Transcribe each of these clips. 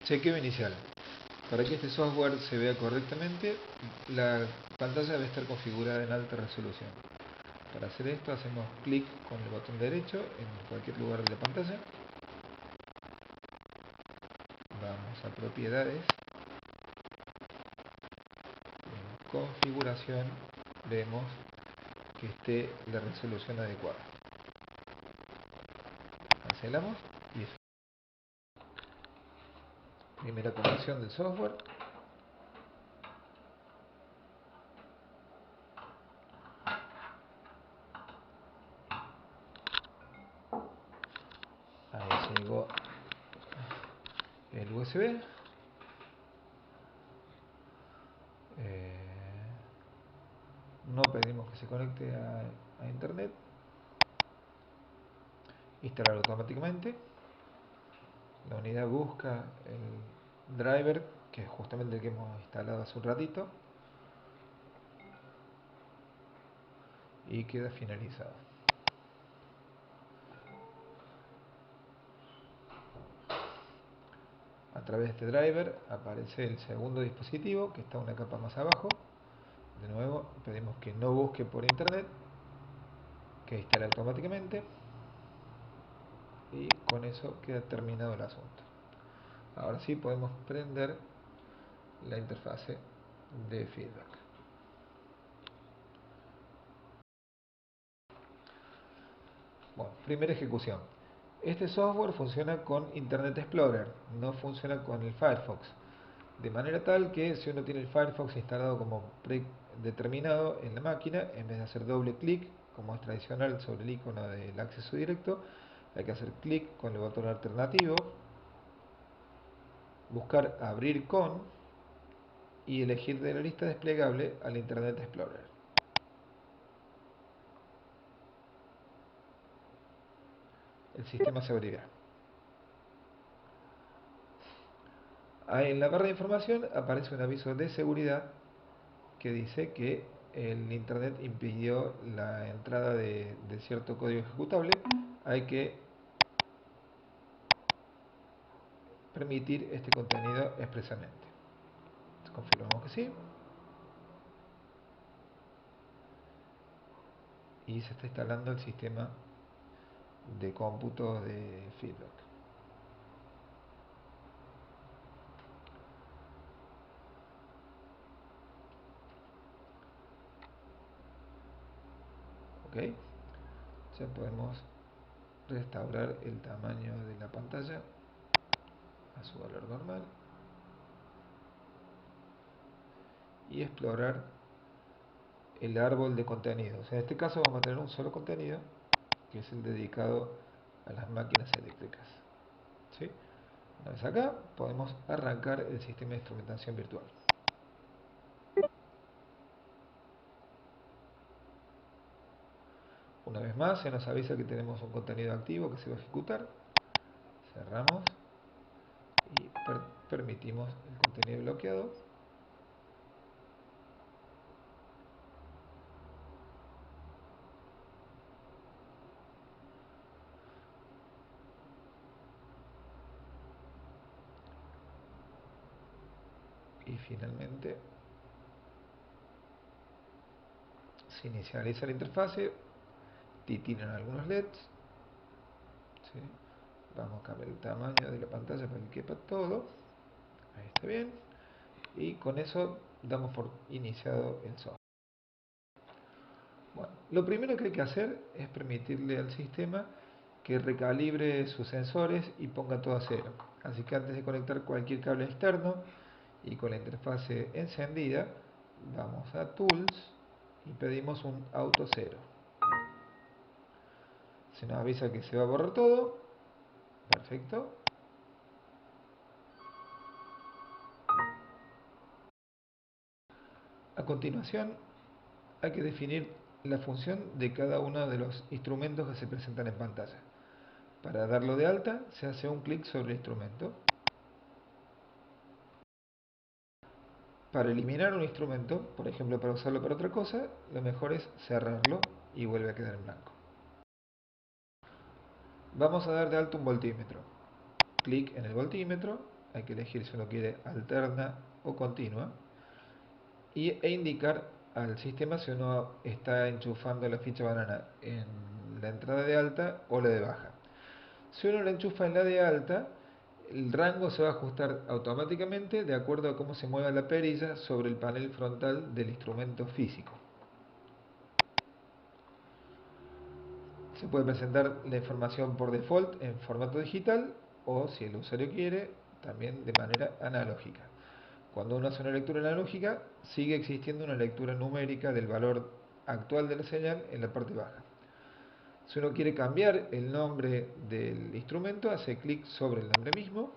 Chequeo inicial. Para que este software se vea correctamente, la pantalla debe estar configurada en alta resolución. Para hacer esto hacemos clic con el botón derecho en cualquier lugar de la pantalla. Vamos a propiedades. En configuración vemos que esté la resolución adecuada. Cancelamos y es primera conexión del software. Ahí llegó el USB. No pedimos que se conecte a internet. Instalar automáticamente. La unidad busca el driver, que es justamente el que hemos instalado hace un ratito, y queda finalizado. A través de este driver aparece el segundo dispositivo, que está una capa más abajo. De nuevo pedimos que no busque por internet, que instale automáticamente, y con eso queda terminado el asunto. Ahora sí podemos prender la interfase de feedback. Bueno, primera ejecución. Este software funciona con Internet Explorer, no funciona con el Firefox. De manera tal que si uno tiene el Firefox instalado como predeterminado en la máquina, en vez de hacer doble clic, como es tradicional sobre el icono del acceso directo, hay que hacer clic con el botón alternativo, buscar abrir con y elegir de la lista desplegable al Internet Explorer. El sistema se abrirá. Ahí en la barra de información aparece un aviso de seguridad que dice que el internet impidió la entrada de cierto código ejecutable. Hay que permitir este contenido expresamente. Confirmamos que sí. Y se está instalando el sistema de cómputo de feedback. Ok. Ya podemos restaurar el tamaño de la pantalla a su valor normal y explorar el árbol de contenidos. En este caso vamos a tener un solo contenido, que es el dedicado a las máquinas eléctricas. ¿Sí? Una vez acá, podemos arrancar el sistema de instrumentación virtual. Una vez más, se nos avisa que tenemos un contenido activo que se va a ejecutar. Cerramos y permitimos el contenido bloqueado. Y finalmente se inicializa la interfase. Tienen algunos LEDs. ¿Sí? Vamos a cambiar el tamaño de la pantalla para que quepa todo. Ahí está bien. Y con eso damos por iniciado el software. Bueno, lo primero que hay que hacer es permitirle al sistema que recalibre sus sensores y ponga todo a cero. Así que antes de conectar cualquier cable externo y con la interfase encendida, vamos a Tools y pedimos un auto cero. Se nos avisa que se va a borrar todo. Perfecto. A continuación, hay que definir la función de cada uno de los instrumentos que se presentan en pantalla. Para darlo de alta, se hace un clic sobre el instrumento. Para eliminar un instrumento, por ejemplo para usarlo para otra cosa, lo mejor es cerrarlo y vuelve a quedar en blanco. Vamos a dar de alta un voltímetro. Clic en el voltímetro hay que elegir si uno quiere alterna o continua, e indicar al sistema si uno está enchufando la ficha banana en la entrada de alta o la de baja. Si uno la enchufa en la de alta, el rango se va a ajustar automáticamente de acuerdo a cómo se mueva la perilla sobre el panel frontal del instrumento físico. Se puede presentar la información por default en formato digital o, si el usuario quiere, también de manera analógica. Cuando uno hace una lectura analógica, sigue existiendo una lectura numérica del valor actual de la señal en la parte baja. Si uno quiere cambiar el nombre del instrumento, hace clic sobre el nombre mismo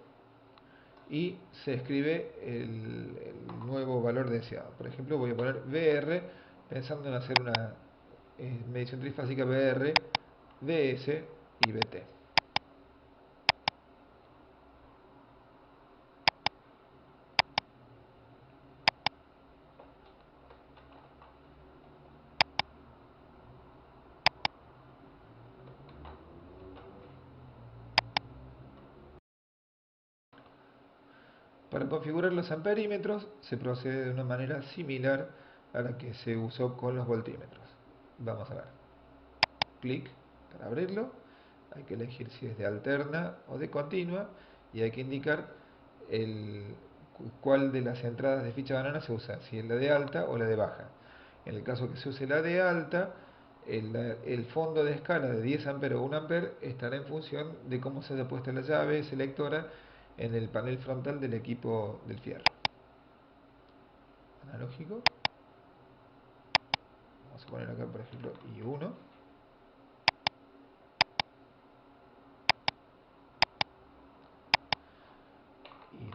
y se escribe el nuevo valor deseado. Por ejemplo, voy a poner BR pensando en hacer una medición trifásica BR, DS y BT. Para configurar los amperímetros se procede de una manera similar a la que se usó con los voltímetros. Vamos a ver. Clic para abrirlo. Hay que elegir si es de alterna o de continua y hay que indicar cuál de las entradas de ficha banana se usa, si es la de alta o la de baja. En el caso que se use la de alta, el fondo de escala de 10 amperes o 1 amper estará en función de cómo se haya puesto la llave selectora en el panel frontal del equipo del fierro. Analógico. Vamos a poner acá, por ejemplo, I1.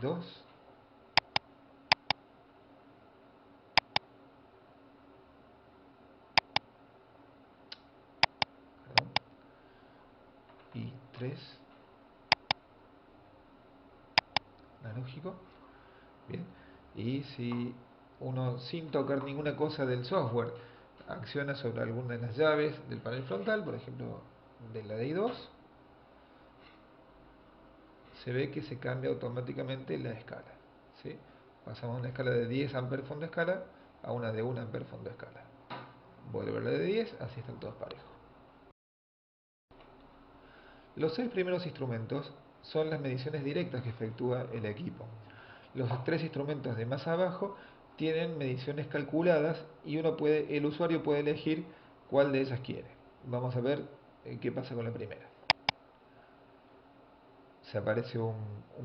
I2. Perdón. I3. Analógico. Bien. Y si uno, sin tocar ninguna cosa del software, acciona sobre alguna de las llaves del panel frontal, por ejemplo de la de I2, se ve que se cambia automáticamente la escala, ¿sí? Pasamos de una escala de 10 amperes fondo de escala a una de 1 amper fondo de escala. Vuelve a la de 10, así están todos parejos. Los 6 primeros instrumentos son las mediciones directas que efectúa el equipo. Los 3 instrumentos de más abajo tienen mediciones calculadas y el usuario puede elegir cuál de ellas quiere. Vamos a ver qué pasa con la primera. Se aparece un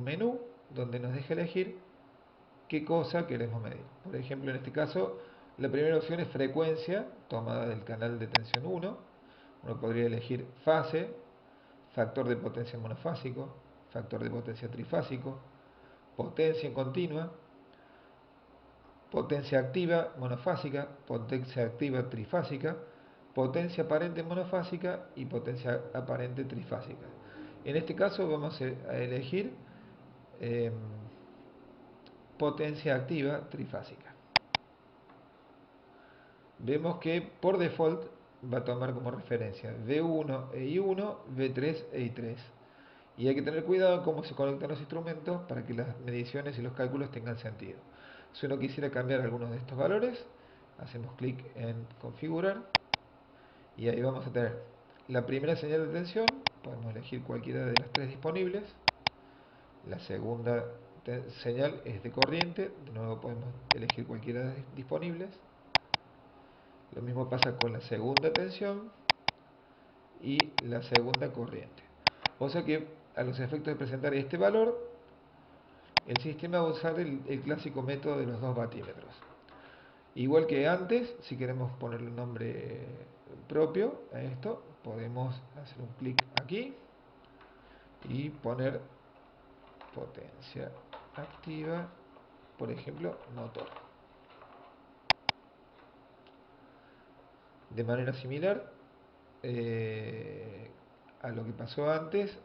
menú donde nos deja elegir qué cosa queremos medir. Por ejemplo, en este caso, la primera opción es frecuencia, tomada del canal de tensión 1. Uno podría elegir fase, factor de potencia monofásico, factor de potencia trifásico, potencia en continua, potencia activa monofásica, potencia activa trifásica, potencia aparente monofásica y potencia aparente trifásica. En este caso vamos a elegir eh, potencia activa trifásica. Vemos que por default va a tomar como referencia V1 e I1, V3 e I3. Y hay que tener cuidado en cómo se conectan los instrumentos para que las mediciones y los cálculos tengan sentido. Si uno quisiera cambiar algunos de estos valores, hacemos clic en configurar y ahí vamos a tener la primera señal de tensión, podemos elegir cualquiera de las 3 disponibles. La segunda señal es de corriente, de nuevo podemos elegir cualquiera de las disponibles. Lo mismo pasa con la segunda tensión y la segunda corriente. O sea que a los efectos de presentar este valor, el sistema va a usar el clásico método de los 2 batímetros. Igual que antes, si queremos ponerle un nombre propio a esto, podemos hacer un clic aquí y poner potencia activa, por ejemplo, motor. De manera similar a lo que pasó antes,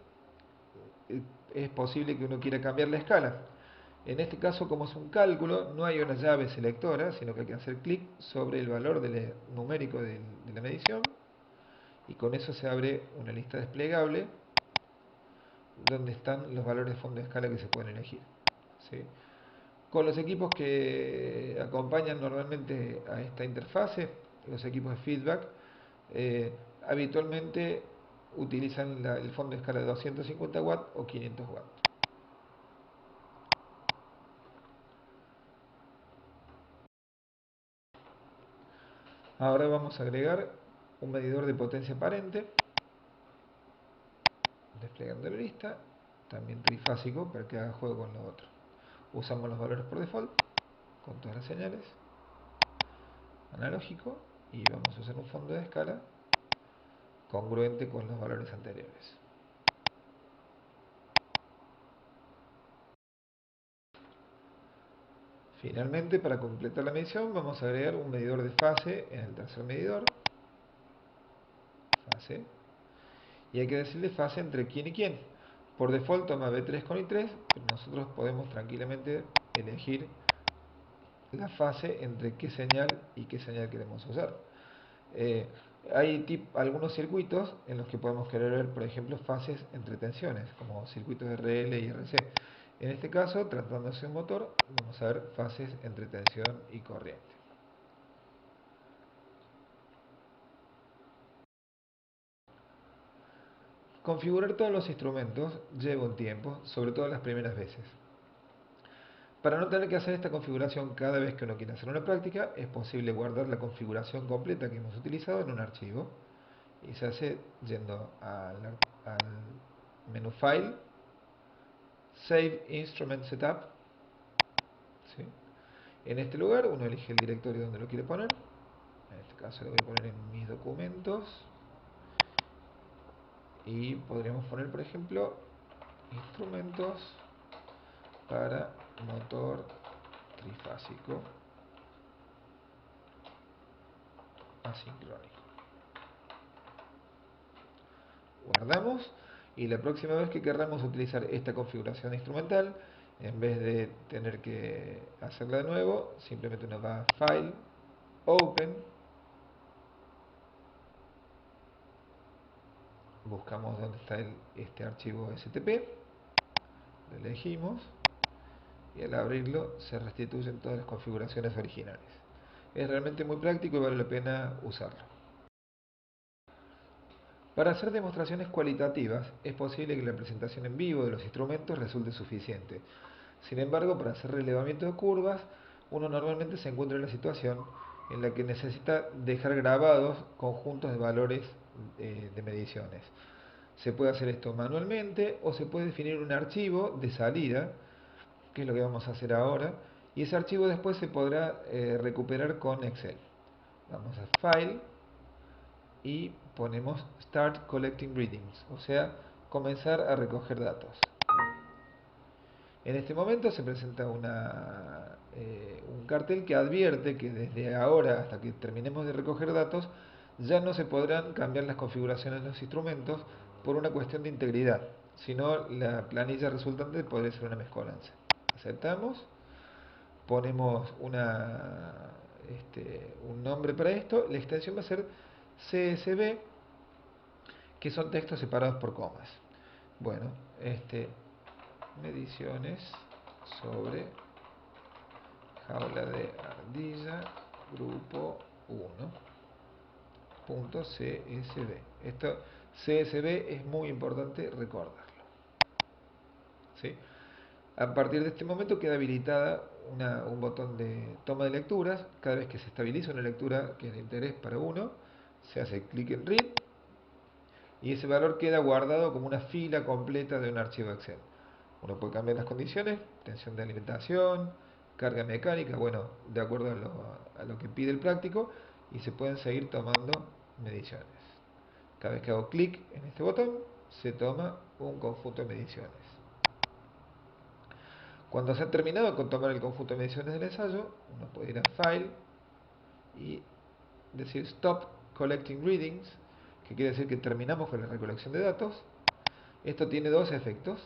es posible que uno quiera cambiar la escala. En este caso, como es un cálculo, no hay una llave selectora, sino que hay que hacer clic sobre el valor numérico de la medición y con eso se abre una lista desplegable donde están los valores de fondo de escala que se pueden elegir. ¿sí? Con los equipos que acompañan normalmente a esta interfase, los equipos de feedback, habitualmente utilizan el fondo de escala de 250 watts o 500 watts. Ahora vamos a agregar un medidor de potencia aparente, desplegando la lista, también trifásico para que haga juego con lo otro. Usamos los valores por default, con todas las señales, analógico, y vamos a usar un fondo de escala congruente con los valores anteriores. Finalmente, para completar la medición, vamos a agregar un medidor de fase en el tercer medidor, fase, y hay que decirle fase entre quién y quién. Por default toma B3 con I3, pero nosotros podemos tranquilamente elegir la fase entre qué señal y qué señal queremos usar. Eh, hay algunos circuitos en los que podemos querer ver, por ejemplo, fases entre tensiones, como circuitos RL y RC. En este caso, tratándose de un motor, vamos a ver fases entre tensión y corriente. Configurar todos los instrumentos lleva un tiempo, sobre todo las primeras veces. Para no tener que hacer esta configuración cada vez que uno quiere hacer una práctica, es posible guardar la configuración completa que hemos utilizado en un archivo. Y se hace yendo al menú File, Save Instrument Setup. ¿Sí? En este lugar uno elige el directorio donde lo quiere poner. En este caso lo voy a poner en mis documentos. Y podríamos poner, por ejemplo, instrumentos para motor trifásico asincrónico. Guardamos y la próxima vez que querramos utilizar esta configuración instrumental, en vez de tener que hacerla de nuevo, simplemente uno va a File, Open, buscamos dónde está este archivo STP, lo elegimos y al abrirlo se restituyen todas las configuraciones originales. Es realmente muy práctico y vale la pena usarlo. Para hacer demostraciones cualitativas es posible que la presentación en vivo de los instrumentos resulte suficiente. Sin embargo, para hacer relevamiento de curvas, uno normalmente se encuentra en la situación en la que necesita dejar grabados conjuntos de valores de mediciones. Se puede hacer esto manualmente o se puede definir un archivo de salida, que es lo que vamos a hacer ahora, y ese archivo después se podrá recuperar con Excel. Vamos a File y ponemos Start Collecting Readings, o sea, comenzar a recoger datos. En este momento se presenta un cartel que advierte que desde ahora hasta que terminemos de recoger datos ya no se podrán cambiar las configuraciones de los instrumentos por una cuestión de integridad, sino la planilla resultante podría ser una mezcolanza. Aceptamos, ponemos un nombre para esto, la extensión va a ser CSV, que son textos separados por comas. Bueno, mediciones sobre jaula de ardilla grupo 1.csv. Esto CSV es muy importante recordarlo. ¿Sí? A partir de este momento queda habilitada un botón de toma de lecturas. Cada vez que se estabiliza una lectura que es de interés para uno, se hace clic en Read y ese valor queda guardado como una fila completa de un archivo Excel. Uno puede cambiar las condiciones, tensión de alimentación, carga mecánica, bueno, de acuerdo a lo que pide el práctico, y se pueden seguir tomando mediciones. Cada vez que hago clic en este botón, se toma un conjunto de mediciones. Cuando se ha terminado con tomar el conjunto de mediciones del ensayo, uno puede ir a File y decir Stop Collecting Readings, que quiere decir que terminamos con la recolección de datos. Esto tiene dos efectos.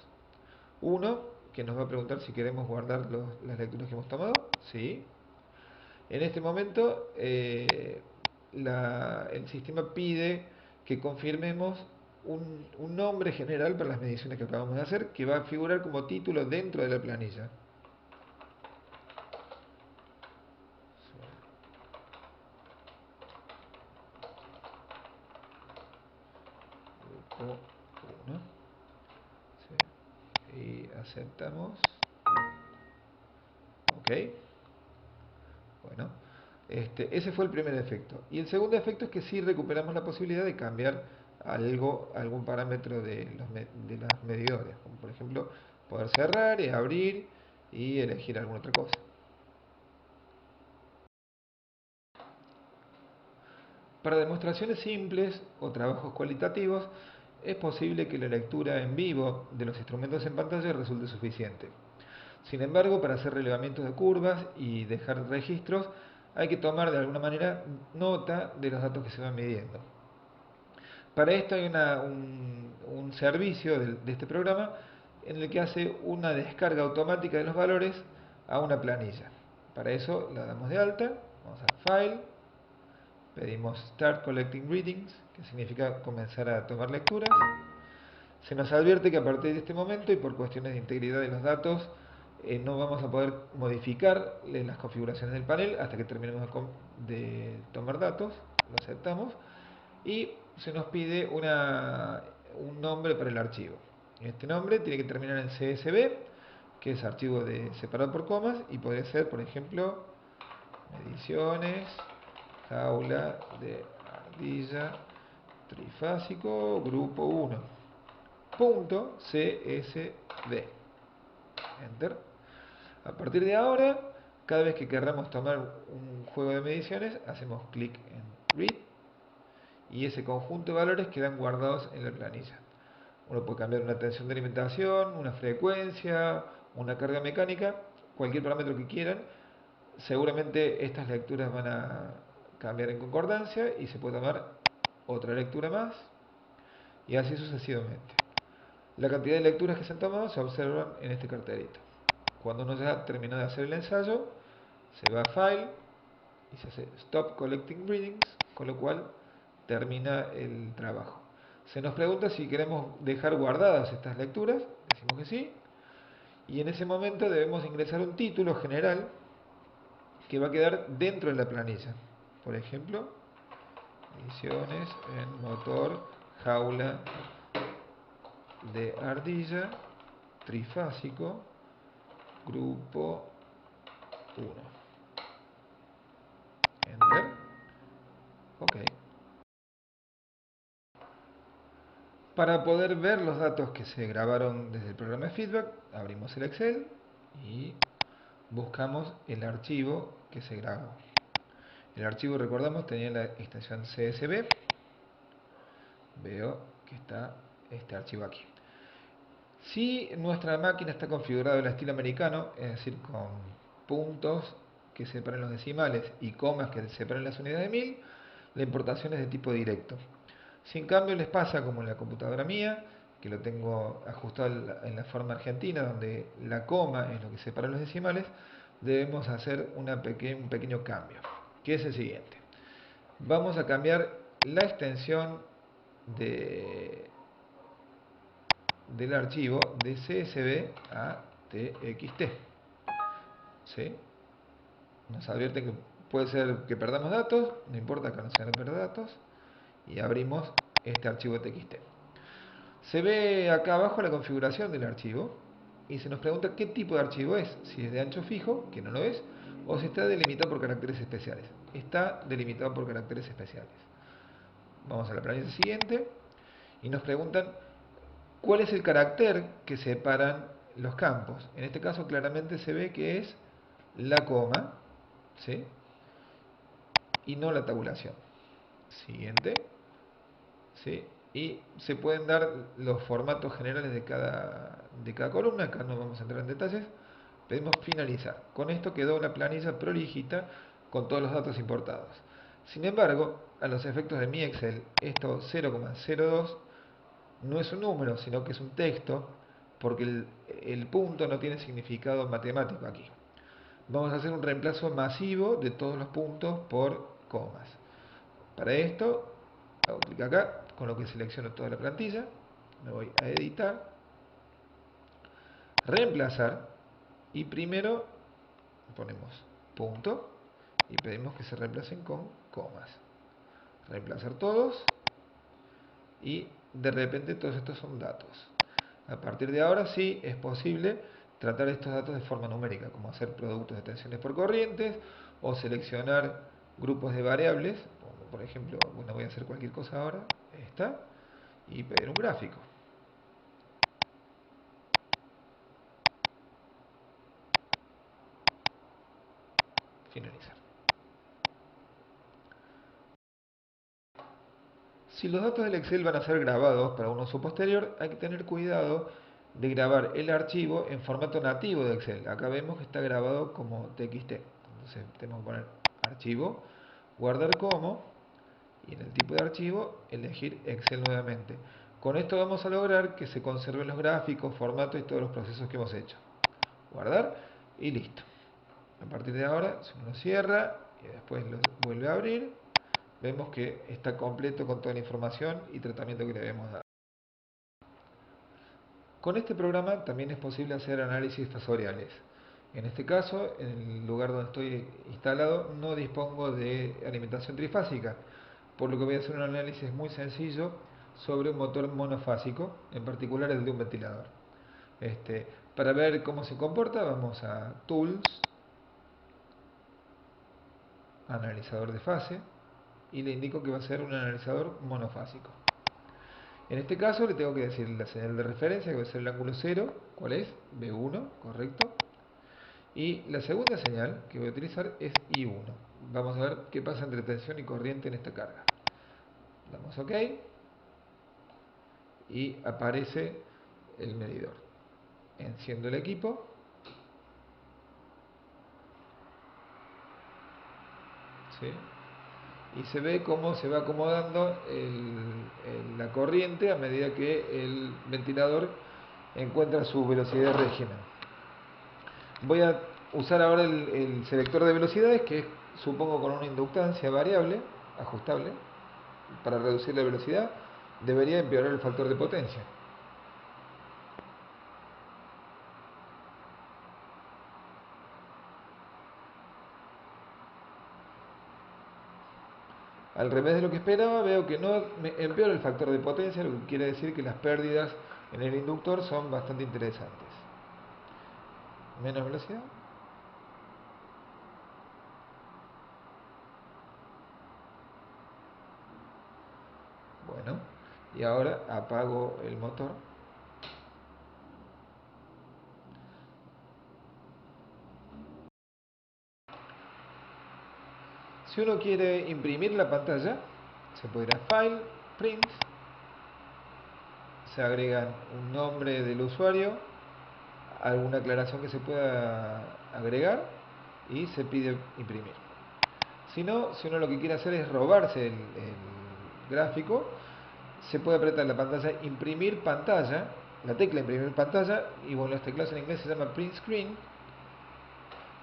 Uno, que nos va a preguntar si queremos guardar las lecturas que hemos tomado. Sí. En este momento, el sistema pide que confirmemos un nombre general para las mediciones que acabamos de hacer, que va a figurar como título dentro de la planilla. 1. Sí. Y aceptamos. Ok. Bueno, ese fue el primer efecto. Y el segundo efecto es que sí recuperamos la posibilidad de cambiar algún parámetro de los medidores, como por ejemplo poder cerrar y abrir y elegir alguna otra cosa. Para demostraciones simples o trabajos cualitativos, es posible que la lectura en vivo de los instrumentos en pantalla resulte suficiente. Sin embargo, para hacer relevamientos de curvas y dejar registros, hay que tomar de alguna manera nota de los datos que se van midiendo. Para esto hay un servicio de este programa en el que hace una descarga automática de los valores a una planilla. Para eso la damos de alta, vamos a File, pedimos Start Collecting Readings, que significa comenzar a tomar lecturas. Se nos advierte que a partir de este momento y por cuestiones de integridad de los datos no vamos a poder modificar las configuraciones del panel hasta que terminemos de tomar datos, lo aceptamos y se nos pide un nombre para el archivo. Este nombre tiene que terminar en CSV, que es archivo separado por comas, y podría ser, por ejemplo, mediciones, jaula de ardilla, trifásico, grupo 1, punto CSV. Enter. A partir de ahora, cada vez que querramos tomar un juego de mediciones, hacemos clic en Read y ese conjunto de valores quedan guardados en la planilla. Uno puede cambiar una tensión de alimentación, una frecuencia, una carga mecánica, cualquier parámetro que quieran. Seguramente estas lecturas van a cambiar en concordancia y se puede tomar otra lectura más y así sucesivamente. La cantidad de lecturas que se han tomado se observan en este cartelito. Cuando uno ya terminó de hacer el ensayo, se va a File y se hace Stop Collecting Readings, con lo cual termina el trabajo. Se nos pregunta si queremos dejar guardadas estas lecturas, decimos que sí, y en ese momento debemos ingresar un título general que va a quedar dentro de la planilla. Por ejemplo, ediciones en motor, jaula de ardilla, trifásico, grupo 1. Enter. Ok. Para poder ver los datos que se grabaron desde el programa de feedback, abrimos el Excel y buscamos el archivo que se grabó. El archivo, recordamos, tenía la extensión CSV. Veo que está este archivo aquí. Si nuestra máquina está configurada al estilo americano, es decir, con puntos que separen los decimales y comas que separen las unidades de mil, la importación es de tipo directo. Si en cambio les pasa como en la computadora mía, que lo tengo ajustado en la forma argentina, donde la coma es lo que separa los decimales, debemos hacer un pequeño cambio, que es el siguiente. Vamos a cambiar la extensión del archivo de CSV a TXT. ¿Sí? Nos advierte que puede ser que perdamos datos, no importa que no sean perder datos, y abrimos este archivo TXT. Se ve acá abajo la configuración del archivo y se nos pregunta qué tipo de archivo es, si es de ancho fijo, que no lo es, o si está delimitado por caracteres especiales. Está delimitado por caracteres especiales. Vamos a la planilla siguiente y nos preguntan cuál es el carácter que separan los campos. En este caso claramente se ve que es la coma, ¿sí? Y no la tabulación. Siguiente. ¿Sí? Y se pueden dar los formatos generales de cada columna. Acá no vamos a entrar en detalles. Pedimos finalizar. Con esto quedó una planilla prolijita con todos los datos importados. Sin embargo, a los efectos de mi Excel, esto 0,02 no es un número, sino que es un texto, porque el punto no tiene significado matemático aquí. Vamos a hacer un reemplazo masivo de todos los puntos por comas. Para esto, hago clic acá, con lo que selecciono toda la plantilla, me voy a editar, reemplazar, y primero ponemos punto y pedimos que se reemplacen con comas. Reemplazar todos y de repente todos estos son datos. A partir de ahora sí es posible tratar estos datos de forma numérica, como hacer productos de tensiones por corrientes o seleccionar grupos de variables, como por ejemplo, bueno, voy a hacer cualquier cosa ahora, esta, y pedir un gráfico. Finalizar. Si los datos del Excel van a ser grabados para un uso posterior, hay que tener cuidado de grabar el archivo en formato nativo de Excel. Acá vemos que está grabado como TXT. Entonces tenemos que poner archivo, guardar como, y en el tipo de archivo elegir Excel nuevamente. Con esto vamos a lograr que se conserven los gráficos, formatos y todos los procesos que hemos hecho. Guardar y listo. A partir de ahora, si uno cierra y después lo vuelve a abrir, vemos que está completo con toda la información y tratamiento que le habíamos dado. Con este programa también es posible hacer análisis fasoriales. En este caso, en el lugar donde estoy instalado, no dispongo de alimentación trifásica, por lo que voy a hacer un análisis muy sencillo sobre un motor monofásico, en particular el de un ventilador. Para ver cómo se comporta, vamos a Tools, Analizador de fase, y le indico que va a ser un analizador monofásico. En este caso le tengo que decir la señal de referencia, que va a ser el ángulo 0, ¿cuál es? B1, correcto. Y la segunda señal que voy a utilizar es I1. Vamos a ver qué pasa entre tensión y corriente en esta carga. Damos OK y aparece el medidor. Enciendo el equipo. ¿Sí? Y se ve cómo se va acomodando la corriente a medida que el ventilador encuentra su velocidad de régimen. Voy a usar ahora el selector de velocidades, que es, supongo, con una inductancia variable, ajustable, para reducir la velocidad. Debería empeorar el factor de potencia. Al revés de lo que esperaba, veo que no empeora el factor de potencia, lo que quiere decir que las pérdidas en el inductor son bastante interesantes. Menos velocidad. Bueno, y ahora apago el motor. Si uno quiere imprimir la pantalla, se puede ir a File, Print, se agrega un nombre del usuario, alguna aclaración que se pueda agregar y se pide imprimir. Si no, si uno lo que quiere hacer es robarse el gráfico, se puede apretar la pantalla imprimir pantalla, la tecla imprimir pantalla, y bueno, los teclados en inglés se llama print screen,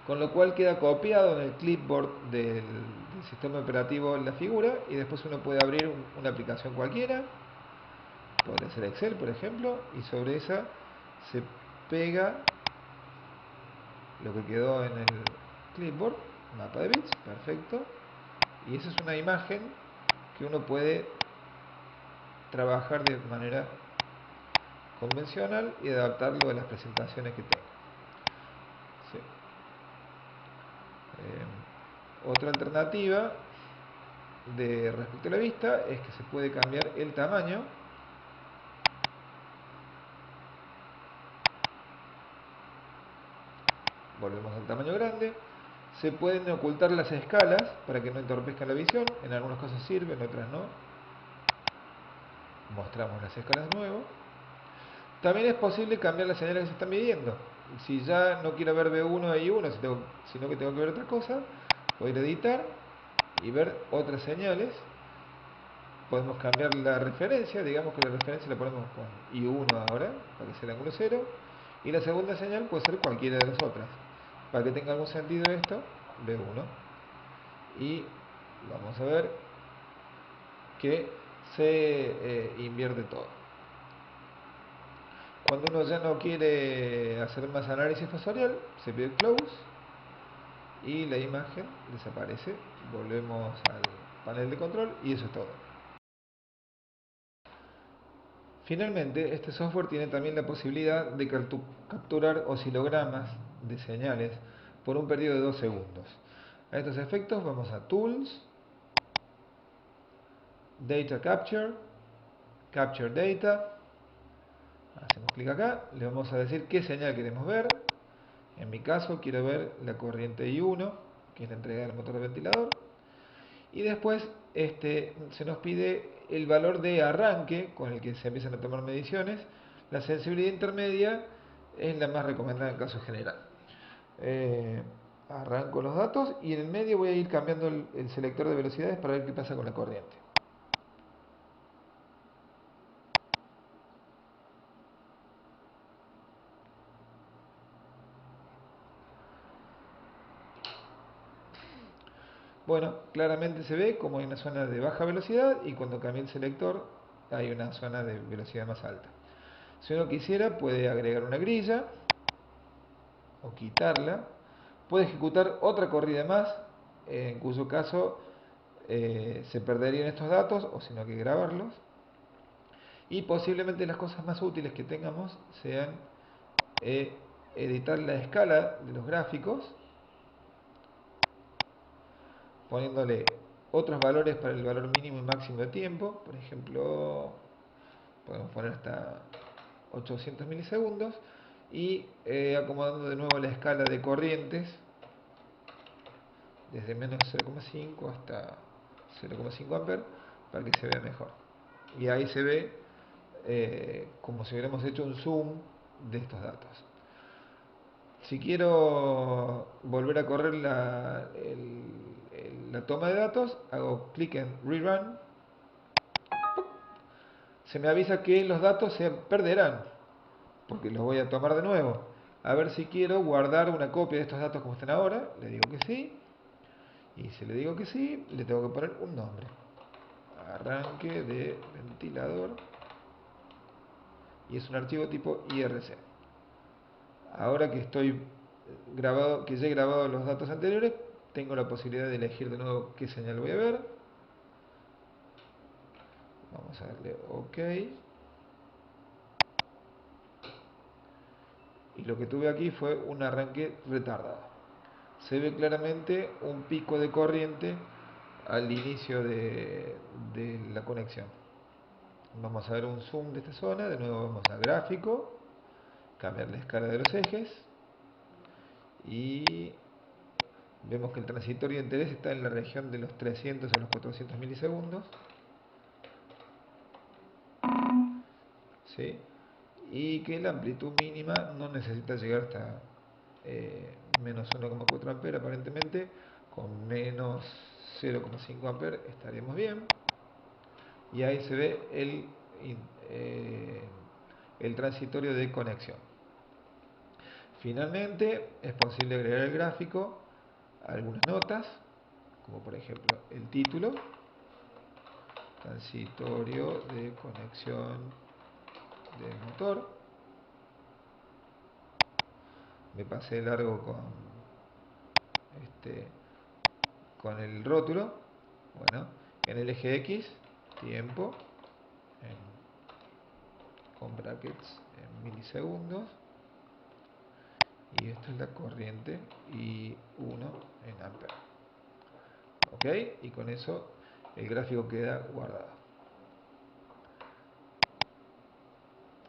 con lo cual queda copiado en el clipboard del sistema operativo la figura, y después uno puede abrir una aplicación cualquiera, podría ser Excel por ejemplo, y sobre esa se pega lo que quedó en el clipboard, mapa de bits, perfecto, y esa es una imagen que uno puede trabajar de manera convencional y adaptarlo a las presentaciones que tengo. Sí. Otra alternativa de respecto a la vista es que se puede cambiar el tamaño. Volvemos al tamaño grande. Se pueden ocultar las escalas para que no entorpezcan la visión. En algunos casos sirven, en otras no. Mostramos las escalas de nuevo. También es posible cambiar las señales que se están midiendo. Si ya no quiero ver B1 e I1, sino que tengo que ver otra cosa, voy a ir a editar y ver otras señales. Podemos cambiar la referencia, digamos que la referencia la ponemos con I1 ahora, para que sea el ángulo 0, y la segunda señal puede ser cualquiera de las otras. Para que tenga algún sentido esto, B1. Y vamos a ver que se invierte todo. Cuando uno ya no quiere hacer más análisis fasorial, se pide close y la imagen desaparece. Volvemos al panel de control y eso es todo. Finalmente, este software tiene también la posibilidad de capturar oscilogramas de señales por un periodo de 2 segundos. A estos efectos vamos a Tools, Data Capture, Capture Data. Hacemos clic acá, le vamos a decir qué señal queremos ver. En mi caso quiero ver la corriente I1, que es la entrega del motor de ventilador. Y después se nos pide el valor de arranque con el que se empiezan a tomar mediciones. La sensibilidad intermedia es la más recomendada en caso general. Arranco los datos y en el medio voy a ir cambiando el selector de velocidades para ver qué pasa con la corriente. Bueno, claramente se ve como hay una zona de baja velocidad y cuando cambie el selector hay una zona de velocidad más alta. Si uno quisiera puede agregar una grilla o quitarla, puede ejecutar otra corrida más, en cuyo caso se perderían estos datos o si no hay que grabarlos, y posiblemente las cosas más útiles que tengamos sean eh, editar la escala de los gráficos poniéndole otros valores para el valor mínimo y máximo de tiempo. Por ejemplo, podemos poner hasta 800 milisegundos y acomodando de nuevo la escala de corrientes desde menos 0,5 hasta 0,5 amperes para que se vea mejor. Y ahí se ve como si hubiéramos hecho un zoom de estos datos. Si quiero volver a correr la toma de datos, hago clic en Rerun. Se me avisa que los datos se perderán, porque los voy a tomar de nuevo. A ver si quiero guardar una copia de estos datos como están ahora. Le digo que sí. Y si le digo que sí, le tengo que poner un nombre. Arranque de ventilador. Y es un archivo tipo IRC. Ahora que que ya he grabado los datos anteriores, tengo la posibilidad de elegir de nuevo qué señal voy a ver. Vamos a darle OK. Y lo que tuve aquí fue un arranque retardado. Se ve claramente un pico de corriente al inicio de la conexión. Vamos a ver un zoom de esta zona. De nuevo vamos a gráfico, cambiar la escala de los ejes y vemos que el transitorio de interés está en la región de los 300 a los 400 milisegundos. ¿Sí? Y que la amplitud mínima no necesita llegar hasta menos 1,4 amperes aparentemente. Con menos 0,5 amperes estaríamos bien. Y ahí se ve el transitorio de conexión. Finalmente es posible agregar el gráfico algunas notas, como por ejemplo el título, transitorio de conexión del motor. Me pasé largo con el rótulo. Bueno, en el eje X, tiempo, con brackets en milisegundos. Y esto es la corriente y 1 en amperes. ¿Ok? Y con eso el gráfico queda guardado.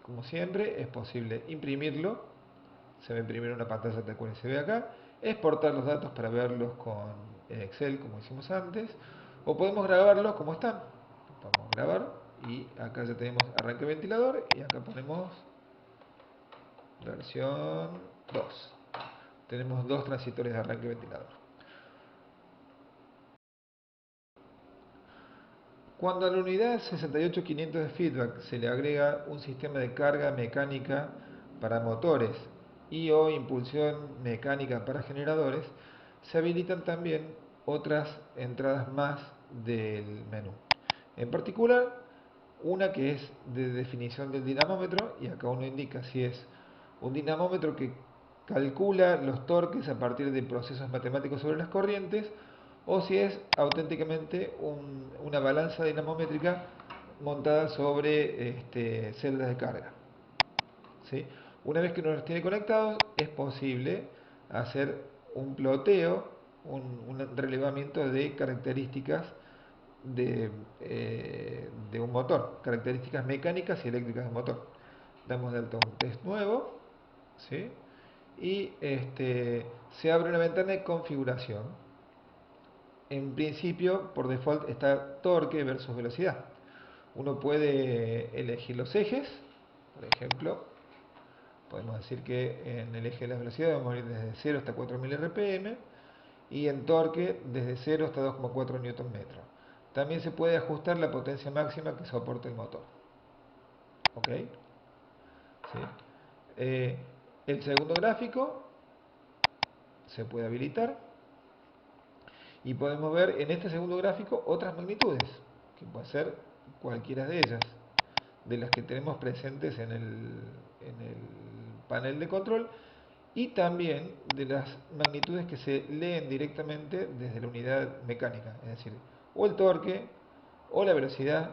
Como siempre, es posible imprimirlo. Se va a imprimir una pantalla tal cual se ve acá. Exportar los datos para verlos con Excel, como hicimos antes. O podemos grabarlos como están. Vamos a grabar y acá ya tenemos arranque ventilador y acá ponemos versión 2. Tenemos dos transitorios de arranque ventilador. Cuando a la unidad 68500 de feedback se le agrega un sistema de carga mecánica para motores y o impulsión mecánica para generadores, se habilitan también otras entradas más del menú. En particular, una que es de definición del dinamómetro, y acá uno indica si es un dinamómetro que calcula los torques a partir de procesos matemáticos sobre las corrientes, o si es auténticamente una balanza dinamométrica montadas sobre celdas de carga. ¿Sí? Una vez que uno los tiene conectados, es posible hacer un ploteo, un relevamiento de características de un motor, características mecánicas y eléctricas del motor. Damos de alta un test nuevo, ¿sí? Y se abre una ventana de configuración. En principio, por default, está torque versus velocidad. Uno puede elegir los ejes, por ejemplo, podemos decir que en el eje de la velocidad vamos a ir desde 0 hasta 4000 RPM y en torque desde 0 hasta 2,4 Nm. También se puede ajustar la potencia máxima que soporte el motor. ¿Ok? ¿Sí? Eh, el segundo gráfico se puede habilitar y podemos ver en este segundo gráfico otras magnitudes, que puede ser cualquiera de ellas, de las que tenemos presentes en el panel de control, y también de las magnitudes que se leen directamente desde la unidad mecánica, es decir, o el torque, o la velocidad,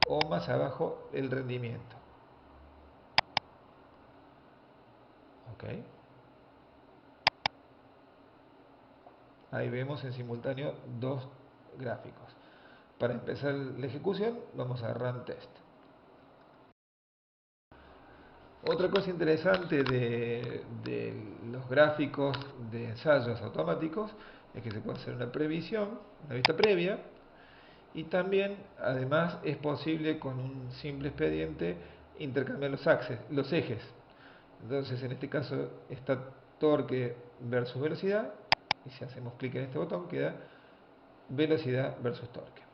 o más abajo el rendimiento. ¿Ok? Ahí vemos en simultáneo dos gráficos. Para empezar la ejecución, vamos a Run Test. Otra cosa interesante de los gráficos de ensayos automáticos es que se puede hacer una previsión, una vista previa, y también, además, es posible con un simple expediente intercambiar los ejes. Entonces, en este caso está torque versus velocidad, y si hacemos clic en este botón queda velocidad versus torque.